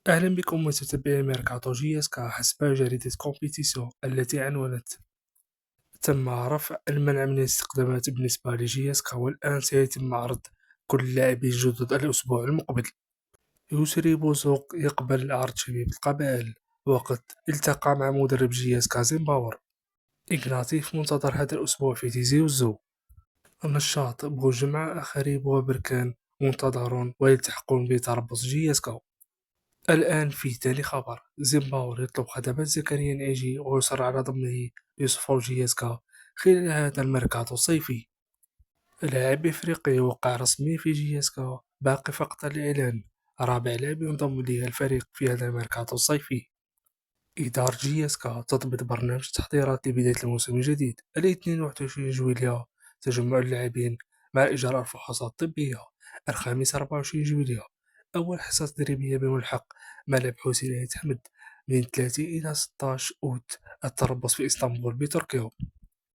أهلا بكم متتبعي ميركاتو جياسكا حسب جريدة كومبيتيسيون التي عنونت: تم رفع المنع من الاستخدامات بالنسبة لجياسكا، والآن سيتم عرض كل اللاعبين الجدد الأسبوع المقبل. يسري بوزوق يقبل عرض شبيبة القبائل، وقد التقى مع مدرب جياسكا زيمباور. إغناطيف منتظر هذا الأسبوع في تيزي وزو. النشاط بوجمع أخريب وبركان منتظرون ويلتحقون بتربص جياسكا. الآن في تالي خبر: زيمباور يطلب خدمات زكريا ناجي ويصر على ضمه لصفوف جياسكا خلال هذا الميركاتو الصيفي. لاعب إفريقي وقع رسمي في جياسكا، باقي فقط الإعلان. رابع لاعب ينضم للفريق في هذا الميركاتو الصيفي. إدارة جياسكا تضبط برنامج تحضيرات لبداية الموسم الجديد. الاثنين 21 جويلية تجمع اللاعبين مع إجراء الفحوصات الطبية. الخامس 24 جويلية أول حصة تدريبية بملحق ملعب حسين عيد حمد. من 30 إلى 16 أوت التربص في إسطنبول بتركيا.